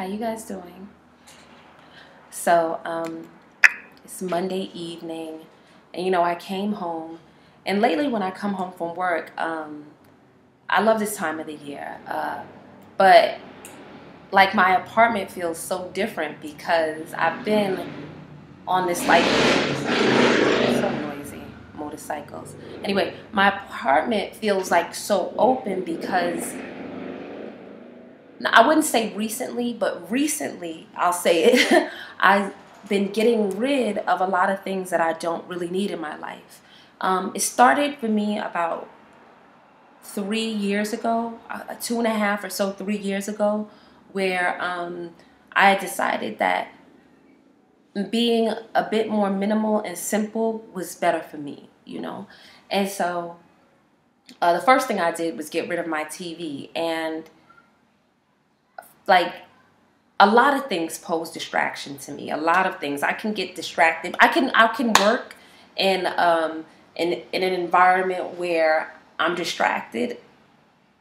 How you guys doing? So, it's Monday evening, and I came home, and lately when I come home from work, I love this time of the year, but like my apartment feels so different because I've been on this like so noisy motorcycles. Anyway, my apartment feels like so open because I wouldn't say recently, but recently, I'll say it, I've been getting rid of a lot of things that I don't really need in my life. It started for me about 3 years ago, 2.5 or so, 3 years ago, where I decided that being a bit more minimal and simple was better for me. And so the first thing I did was get rid of my TV. And like a lot of things pose distraction to me. A lot of things I can get distracted. I can work in an environment where I'm distracted.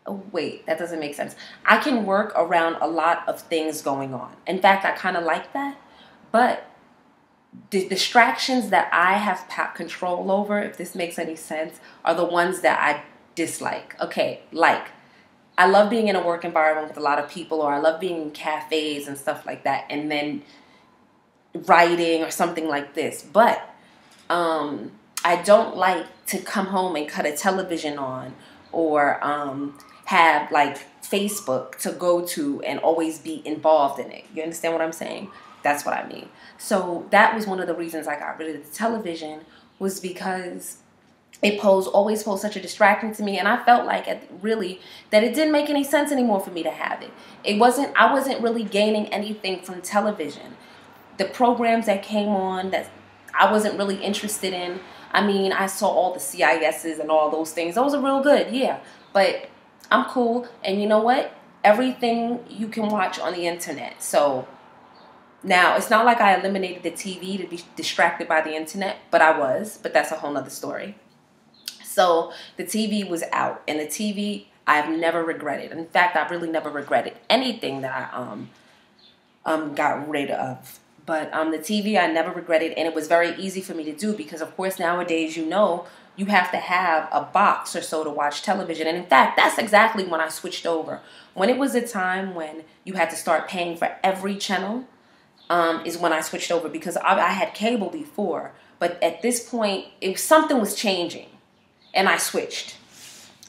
Oh, wait, that doesn't make sense. I can work around a lot of things going on. In fact, I kind of like that. But the distractions that I have control over, if this makes any sense, are the ones that I dislike. Okay, like I love being in a work environment with a lot of people, or I love being in cafes and stuff like that, and then writing or something like this. But I don't like to come home and cut a television on, or have like Facebook to go to and always be involved in it. You understand what I'm saying? That's what I mean. So that was one of the reasons I got rid of the television, was because it always posed such a distraction to me, and I felt like really that it didn't make any sense anymore for me to have it. I wasn't really gaining anything from television. The programs that came on that I wasn't really interested in. I mean, I saw all the CISs and all those things. Those are real good, yeah. But I'm cool, and you know what? Everything you can watch on the internet. So now, it's not like I eliminated the TV to be distracted by the internet, but I was. But that's a whole nother story. So the TV was out, and the TV I've never regretted. In fact, I've really never regretted anything that I got rid of. But the TV I never regretted, and it was very easy for me to do because, of course, nowadays you have to have a box or so to watch television. And in fact, that's exactly when I switched over. When it was a time when you had to start paying for every channel, is when I switched over, because I had cable before, but at this point, something was changing. And I switched.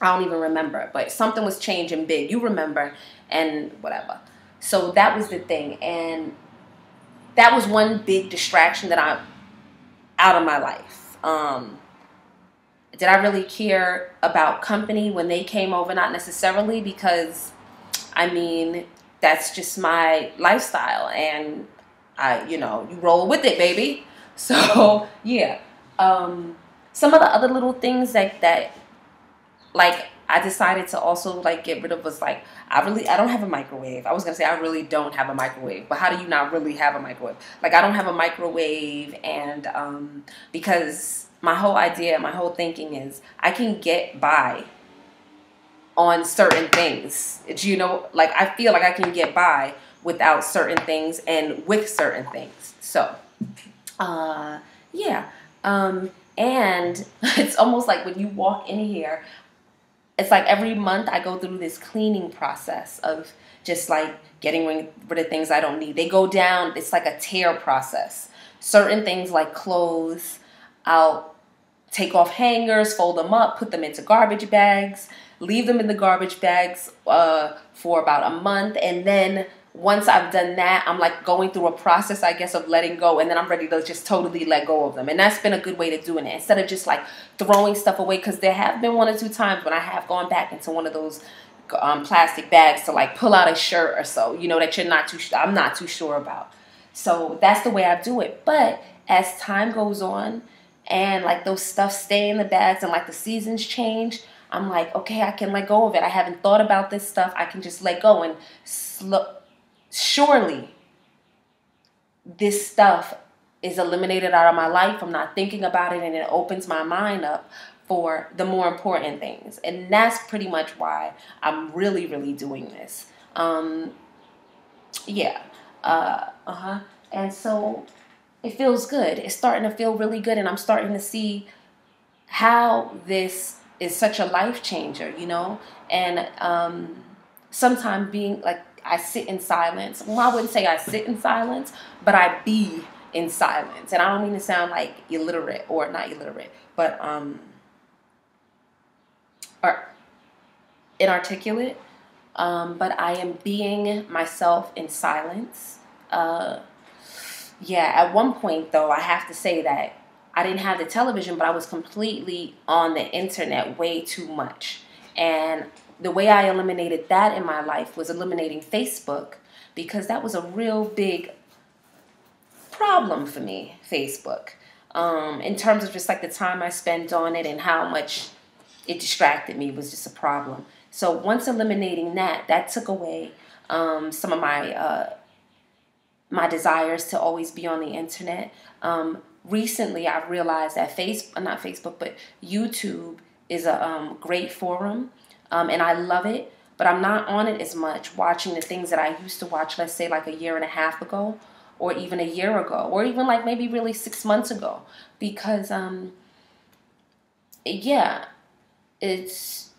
I don't even remember, but something was changing big. You remember, and whatever. So that was the thing, and that was one big distraction that I'm out of my life. Did I really care about company when they came over? Not necessarily, because I mean, that's just my lifestyle, and you roll with it, baby. So yeah. Some of the other little things that like I decided to also like get rid of was like I don't have a microwave. I was gonna say I really don't have a microwave, but how do you not really have a microwave? Like I don't have a microwave, and because my whole thinking is I can get by on certain things. Like I feel like I can get by without certain things and with certain things. So yeah. And it's almost like when you walk in here, it's like every month I go through this cleaning process of just like getting rid of things I don't need. They go down, it's like a tear process. Certain things like clothes, I'll take off hangers, fold them up, put them into garbage bags, leave them in the garbage bags for about a month, and then once I've done that, I'm like going through a process, I guess, of letting go, and then I'm ready to just totally let go of them. And that's been a good way to doing it, instead of just like throwing stuff away, because there have been 1 or 2 times when I have gone back into one of those plastic bags to like pull out a shirt or so, that I'm not too sure about. So that's the way I do it. But as time goes on and like those stuff stay in the bags and like the seasons change, I'm like, okay, I can let go of it. I haven't thought about this stuff. I can just let go, and surely this stuff is eliminated out of my life. I'm not thinking about it, and it opens my mind up for the more important things. And that's pretty much why I'm really, really doing this. Yeah. Uh-huh. And so it feels good. It's starting to feel really good, and I'm starting to see how this is such a life changer, you know? And sometimes being like, I sit in silence. Well, I wouldn't say I sit in silence, but I be in silence. And I don't mean to sound like illiterate, or not illiterate, but or inarticulate. But I am being myself in silence. Yeah, at one point, though, I have to say that I didn't have the television, but I was completely on the internet way too much. And the way I eliminated that in my life was eliminating Facebook, because that was a real big problem for me, Facebook, in terms of just like the time I spent on it and how much it distracted me was just a problem. So once eliminating that, that took away some of my desires to always be on the internet. Recently, I've realized that not Facebook, but YouTube is a great forum, and I love it. But I'm not on it as much, watching the things that I used to watch, let's say like a year and a half ago, or even a year ago, or even like maybe really 6 months ago, because yeah, it's,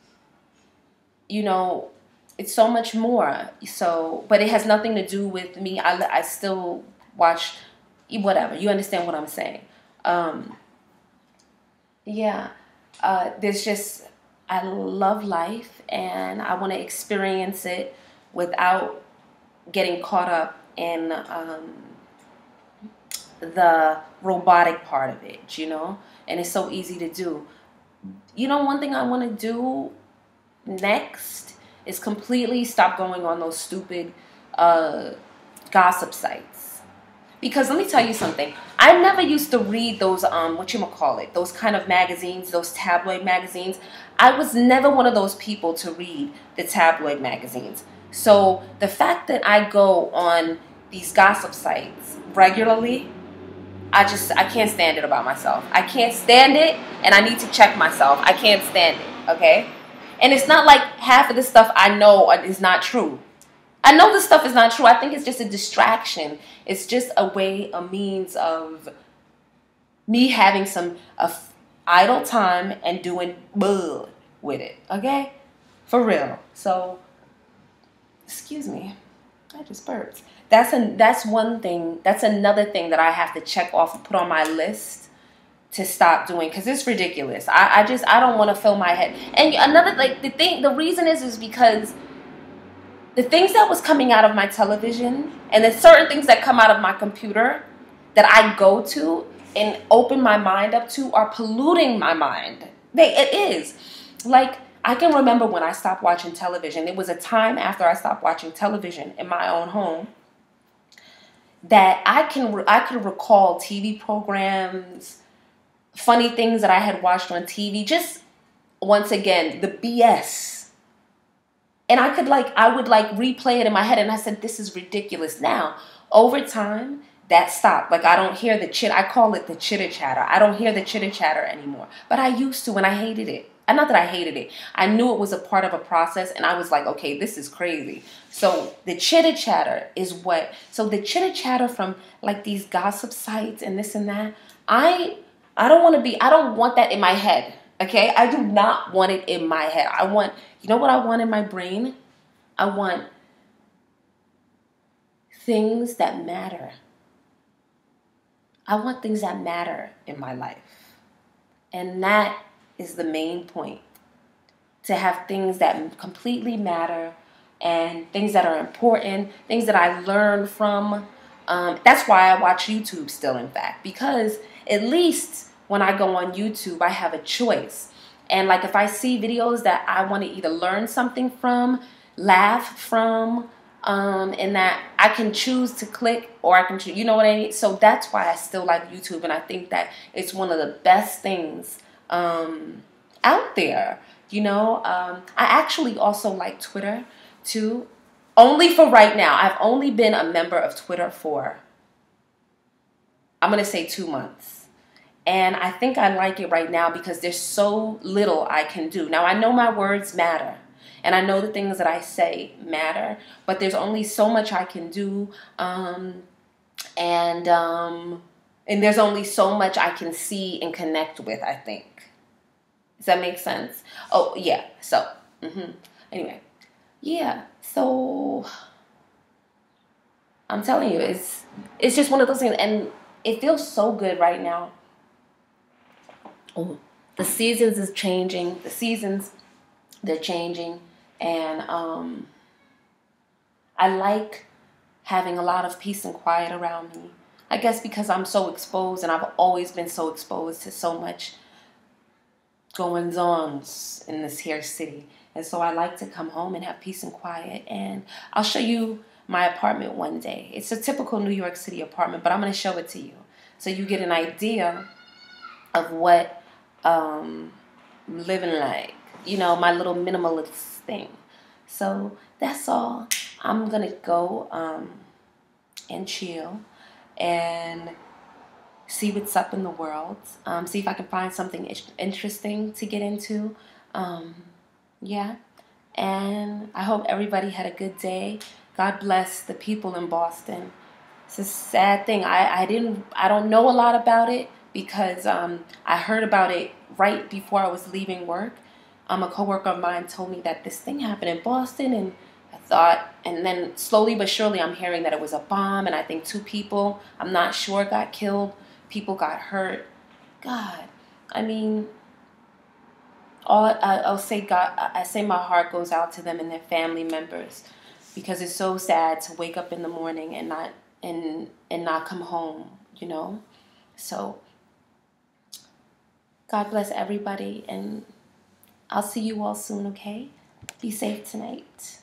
you know, it's so much more. So, but it has nothing to do with me. I still watch, whatever. You understand what I'm saying? Um, yeah. There's just, I love life, and I want to experience it without getting caught up in the robotic part of it, you know? And it's so easy to do. You know, one thing I want to do next is completely stop going on those stupid gossip sites. Because let me tell you something. I never used to read those whatchamacallit, those kind of magazines, those tabloid magazines. I was never one of those people to read the tabloid magazines. So the fact that I go on these gossip sites regularly, I can't stand it about myself. I can't stand it, and I need to check myself. I can't stand it, okay? And it's not like half of the stuff I know is not true. I know this stuff is not true. I think it's just a distraction. It's just a way, a means of me having some idle time and doing bull with it, okay? For real. So, excuse me. I just burped. That's one thing. That's another thing that I have to check off and put on my list to stop doing, because it's ridiculous. I don't want to fill my head. And another, like, the reason is because the things that was coming out of my television and the certain things that come out of my computer that I go to and open my mind up to are polluting my mind. It is. Like, I can remember when I stopped watching television. It was a time after I stopped watching television in my own home that I could recall TV programs, funny things that I had watched on TV, just once again, the BS. And I would replay it in my head, and I said, this is ridiculous. Now, over time, that stopped. Like, I don't hear I call it the chitter chatter. I don't hear the chitter chatter anymore. But I used to, and I hated it. And not that I hated it. I knew it was a part of a process, and I was like, okay, this is crazy. So the chitter chatter is so the chitter chatter from like these gossip sites and this and that, I don't want that in my head. Okay? I do not want it in my head. You know what I want in my brain? I want things that matter. I want things that matter in my life. And that is the main point. To have things that completely matter, and things that are important, things that I learn from. That's why I watch YouTube still, in fact, because at least when I go on YouTube, I have a choice. And like, if I see videos that I want to either learn something from, laugh from, and that I can choose to click, or I can choose, you know what I mean? So that's why I still like YouTube, and I think that it's one of the best things out there. You know, I actually also like Twitter too, only for right now. I've only been a member of Twitter for, I'm going to say 2 months. And I think I like it right now because there's so little I can do. Now, I know my words matter. And I know the things that I say matter, but there's only so much I can do. And there's only so much I can see and connect with, I think. Does that make sense? Oh, yeah. So, anyway. Yeah. So, I'm telling you, it's just one of those things. And it feels so good right now. Oh, the seasons is changing. The seasons, they're changing. And I like having a lot of peace and quiet around me. I guess because I'm so exposed, and I've always been so exposed to so much goings on in this here city. And so I like to come home and have peace and quiet. And I'll show you my apartment one day. It's a typical New York City apartment, but I'm going to show it to you so you get an idea of what living like, you know, my little minimalist thing. So that's all. I'm going to go and chill and see what's up in the world. See if I can find something interesting to get into. Yeah. And I hope everybody had a good day. God bless the people in Boston. It's a sad thing. I don't know a lot about it because I heard about it right before I was leaving work. A coworker of mine told me that this thing happened in Boston, and I thought, and then slowly but surely I'm hearing that it was a bomb, and I think 2 people, I'm not sure, got killed. People got hurt. God, I mean, I'll say, God, I say my heart goes out to them and their family members, because it's so sad to wake up in the morning and not come home, you know. So God bless everybody, and I'll see you all soon. Okay, be safe tonight.